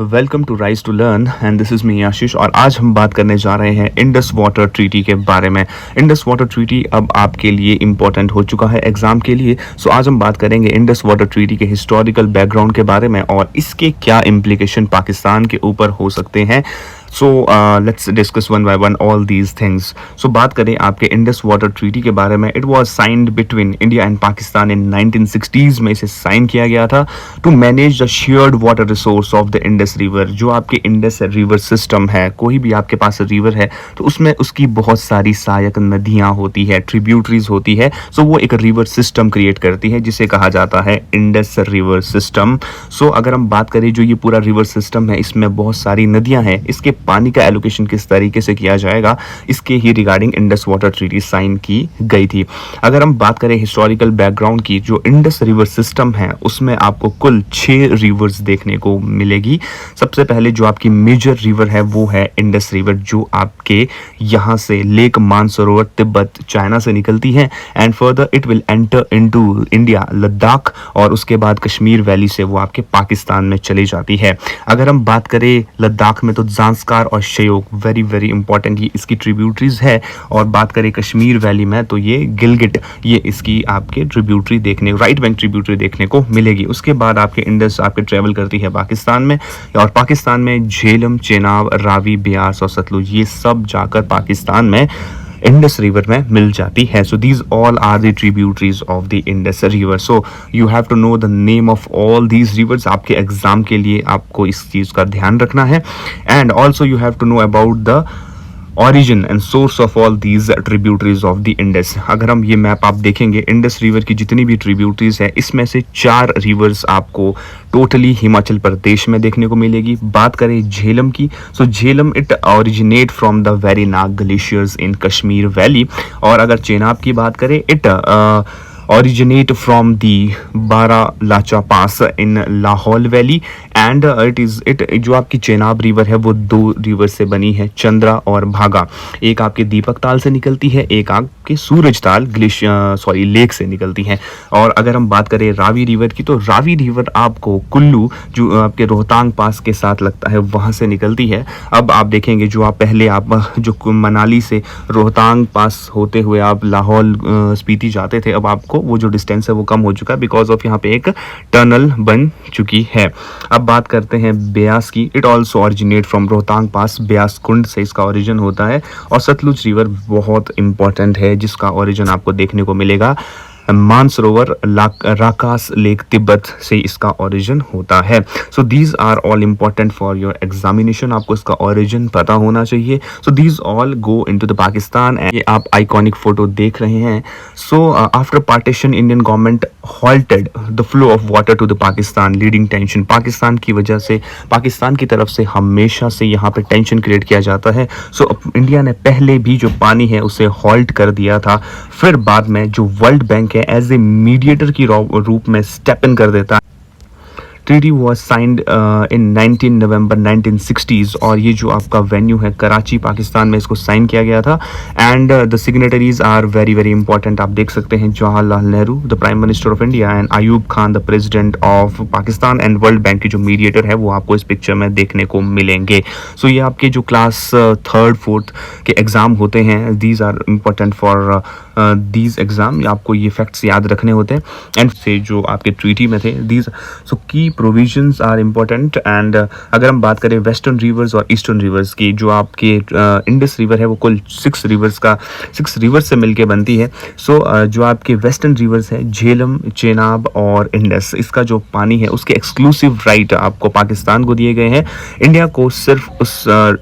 Welcome to rise to learn and this is me Ashish. और आज हम बात करने जा रहे हैं इंडस वाटर ट्रीटी के बारे में। इंडस वाटर ट्रीटी अब आपके लिए इम्पोर्टेंट हो चुका है एग्जाम के लिए। सो आज हम बात करेंगे इंडस वाटर ट्रीटी के हिस्टोरिकल बैकग्राउंड के बारे में और इसके क्या इम्प्लीकेशन पाकिस्तान के ऊपर हो सकते हैं। So let's discuss one by one all these things. So बात करें आपके इंडस वाटर ट्रीटी के बारे में। It was signed between India and Pakistan in 1960s में इसे साइन किया गया था to manage the shared water resource of the Indus river. जो आपके इंडस रिवर सिस्टम है, कोई भी आपके पास रिवर है तो उसमें उसकी बहुत सारी सहायक नदियाँ होती है, ट्रिब्यूटरीज होती है। सो वो एक रिवर सिस्टम क्रिएट करती है जिसे कहा जाता है इंडस रिवर सिस्टम। सो अगर हम बात करें जो ये पूरा रिवर सिस्टम है, इसमें बहुत सारी नदियाँ हैं। इसके पानी का एलोकेशन किस तरीके से किया जाएगा, इसके ही regarding Indus water treaty sign की गई थी। अगर हम बात करें हिस्टोरिकल बैकग्राउंड की, जो इंडस रिवर सिस्टम है उसमें आपको कुल 6 रिवर्स देखने को मिलेगी। सबसे पहले जो आपकी मेजर रिवर है वो है इंडस रिवर, जो आपके यहाँ से लेक मानसरोवर तिब्बत चाइना से निकलती है and further it will enter into India Ladakh और उसके बाद कश्मीर वैली से वो आपके पाकिस्तान में चली जाती है। अगर हम बात करें लद्दाख में तो ज़ांस्कार और शयोक वेरी वेरी इंपॉर्टेंट ये इसकी ट्रिब्यूटरीज है। और बात करें कश्मीर वैली में तो ये गिलगिट, ये इसकी आपके ट्रिब्यूटरी देखने, राइट बैंक ट्रिब्यूटरी देखने को मिलेगी। उसके बाद आपके इंडस आपके ट्रेवल करती है पाकिस्तान में और पाकिस्तान में झेलम, चेनाब, रावी, ब्यास और सतलुज ये सब जाकर पाकिस्तान में इंडस रिवर में मिल जाती है। So these all are the tributaries of the Indus river. So you have to know the name of all these rivers. आपके एग्जाम के लिए आपको इस चीज़ का ध्यान रखना है and also you have to know about the origin and source of all these tributaries of the Indus. अगर हम ये मैप आप देखेंगे, इंडस रिवर की जितनी भी ट्रिब्यूटरीज है इसमें से 4 रिवर्स आपको टोटली हिमाचल प्रदेश में देखने को मिलेगी। बात करें झेलम की, so Jhelum it originate from the Verinag glaciers in Kashmir valley. और अगर चेनाब की बात करें, it originate from the Baralacha pass in Lahaul valley and it जो आपकी चेनाब रिवर है वो 2 रिवर से बनी है, चंद्रा और भागा। एक आपके दीपक ताल से निकलती है, एक आपके सूरज ताल लेक से निकलती है। और अगर हम बात करें रावी रिवर की तो रावी रिवर आपको कुल्लू जो आपके रोहतांग पास के साथ लगता है वहाँ से निकलती है। अब आप देखेंगे जो आप पहले आप जो मनाली से रोहतांग पास होते हुए आप लाहौल स्पीति जाते थे, अब आपको वो जो डिस्टेंस है वो कम हो चुका है बिकॉज ऑफ यहाँ पे एक टनल बन चुकी है। अब बात करते हैं ब्यास की। It also originate from Rohtang pass, Beas Kund से इसका ओरिजिन होता है। और सतलुज रिवर बहुत इंपॉर्टेंट है जिसका ओरिजिन आपको देखने को मिलेगा मानसरोवर राकास लेक तिब्बत से इसका ओरिजिन होता है। So these are all important for your examination, आपको इसका ओरिजिन पता होना चाहिए। So these all go into the Pakistan. ये आप आइकॉनिक फोटो देख रहे हैं। सो after partition Indian government halted the flow of water to the Pakistan, leading tension। Pakistan की वजह से पाकिस्तान की तरफ से हमेशा से यहाँ पे टेंशन क्रिएट किया जाता है। सो इंडिया ने पहले भी जो पानी है उसे हॉल्ट कर दिया था, फिर बाद में जो वर्ल्ड बैंक है एज ए मीडिएटर की रूप में स्टेप इन कर देता है। Treaty was signed in 19 November 1960s और ये जो आपका वेन्यू है कराची पाकिस्तान में इसको साइन किया गया था। And the signatories are very very important. आप देख सकते हैं Jawaharlal Nehru the prime minister of India and Ayub Khan the president of Pakistan and World Bank की जो मीडिएटर है वो आपको इस पिक्चर में देखने को मिलेंगे। सो ये आपके जो क्लास 3rd 4th के एग्ज़ाम होते हैं, these are important for these exam. आपको ये फैक्ट्स याद रखने होते हैं एंड से जो आपके ट्रीटी में थे दीज सो की प्रोविजंस आर इम्पोर्टेंट। एंड अगर हम बात करें वेस्टर्न रिवर्स और ईस्टर्न रिवर्स की, जो आपके इंडस रिवर है वो कुल 6 रिवर्स से मिलके बनती है। सो जो आपके वेस्टर्न रिवर्स है झेलम, चेनाब और इंडस, इसका जो पानी है उसके एक्सक्लूसिव राइट आपको पाकिस्तान को दिए गए हैं। इंडिया को सिर्फ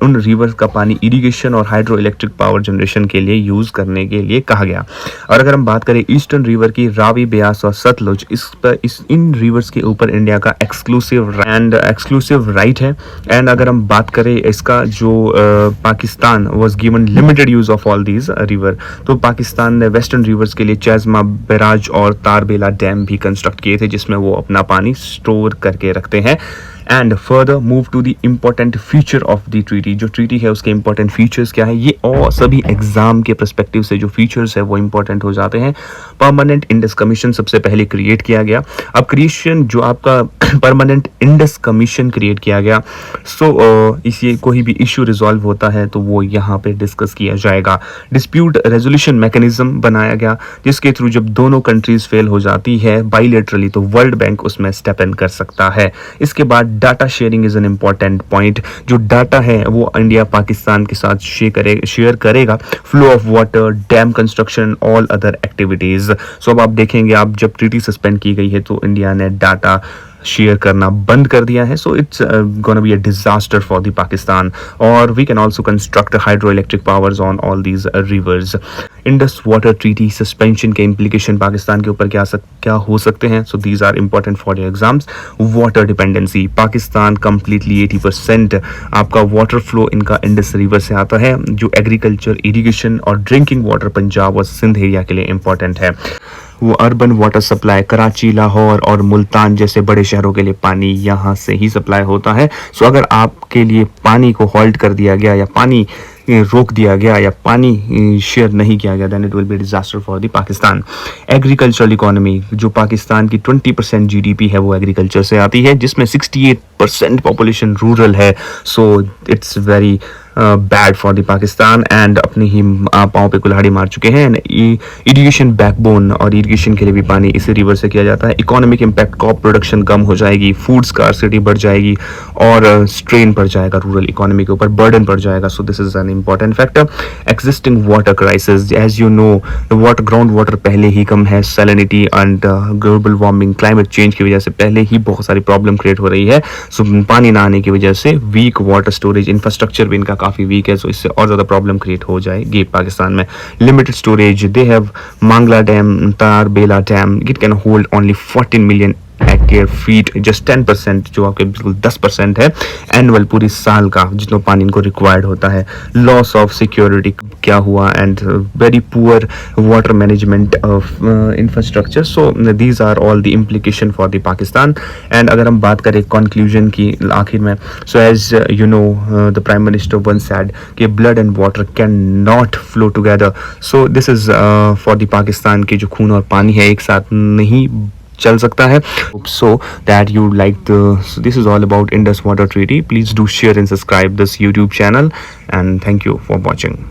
उन रिवर्स का पानी इरिगेशन और हाइड्रो इलेक्ट्रिक पावर जनरेशन के लिए यूज़ करने के लिए कहा गया। और अगर हम बात करें ईस्टर्न रिवर की, रावी, ब्यास और सतलुज, इन रिवर्स के ऊपर इंडिया का एक्सक्लूसिव राइट है। एंड अगर हम बात करें इसका जो Pakistan was given limited use of all these river, तो पाकिस्तान ने वेस्टर्न रिवर्स के लिए चैजमा बैराज और तारबेला डैम भी कंस्ट्रक्ट किए थे जिसमें वो अपना पानी स्टोर करके रखते हैं। And further move to the important feature of the treaty. जो ट्रीटी है उसके इंपॉर्टेंट फीचर्स क्या है, ये और सभी एग्जाम के परस्पेक्टिव से जो फीचर्स है वो इंपॉर्टेंट हो जाते हैं। परमानेंट इंडस कमीशन सबसे पहले क्रिएट किया गया। अब क्रिएशन जो आपका परमानेंट इंडस कमीशन क्रिएट किया गया, सो इसी कोई भी इशू रिजॉल्व होता है तो वो यहाँ पे डिस्कस किया जाएगा। डिस्प्यूट रेजोल्यूशन मैकेनिज्म बनाया गया, जिसके थ्रू जब दोनों कंट्रीज फेल हो जाती है बाइलेटरली तो वर्ल्ड बैंक उसमें स्टेप इन कर सकता है। इसके बाद data sharing is an important point. जो डाटा है वो इंडिया पाकिस्तान के साथ शेयर करेगा। Flow of water, dam construction, all other activities. So अब आप देखेंगे, आप जब ट्रीटी सस्पेंड की गई है तो इंडिया ने डाटा शेयर करना बंद कर दिया है। So it's gonna be a disaster for the Pakistan. और we can also construct hydro electric powers on all these rivers. Indus water treaty suspension के इम्प्लीकेशन पाकिस्तान के ऊपर क्या हो सकते हैं, so these are important for your exams. Water dependency, Pakistan completely 80% आपका water flow इनका इंडस रिवर से आता है, जो एग्रीकल्चर, इरिगेशन और ड्रिंकिंग वाटर पंजाब और सिंध एरिया के लिए इंपॉर्टेंट है। वो urban water supply, Karachi, Lahore और मुल्तान जैसे बड़े शहरों के लिए पानी यहाँ से ही सप्लाई होता है। सो अगर आपके लिए पानी को हॉल्ट कर दिया गया या पानी रोक दिया गया या पानी शेयर नहीं किया गया, then it will be disaster for the Pakistan. Agricultural economy, जो पाकिस्तान की 20% जीडीपी है वो एग्रीकल्चर से आती है, जिसमें 68% पॉपुलेशन रूरल है। So it's very bad for the Pakistan and अपने ही पाँव पे कुल्हाड़ी मार चुके हैं। इरिगेशन बैकबोन, और इरिगेशन के लिए भी पानी इसी रिवर से किया जाता है। इकोनॉमिक इम्पैक्ट, क्रॉप प्रोडक्शन कम हो जाएगी, फूड स्कार्सिटी बढ़ जाएगी और स्ट्रेन पड़ जाएगा रूरल इकोनॉमी के ऊपर, बर्डन पड़ जाएगा। So this is an important factor. Existing water crisis, as you know water, ground water पहले ही कम है। Salinity and global warming, climate change की वजह से पहले ही बहुत सारी प्रॉब्लम क्रिएट हो रही है। सो पानी ना आने की वजह से वीक वाटर स्टोरेज, इंफ्रास्ट्रक्चर भी इनका काफ़ी वीक है, सो इससे और ज़्यादा प्रॉब्लम क्रिएट हो जाएगी पाकिस्तान में। Limited storage, they have Mangla dam, Tarbela dam, it can hold only 14 million active feet, just 10%, जो आपके बिल्कुल 10% है एनुअल, पूरी साल का जितना पानी इनको रिक्वायर्ड होता है। लॉस ऑफ सिक्योरिटी क्या हुआ, and very poor water management of infrastructure. So these are all the implication for the Pakistan. And अगर हम बात करें कंक्लूजन की आखिर में, so as you know the prime minister once said कि blood and water can not flow together. So this is for the Pakistan की जो खून और पानी है एक साथ नहीं चल सकता है। So that you like so this is all about Indus Water Treaty. Please do share and subscribe this YouTube channel, and thank you for watching.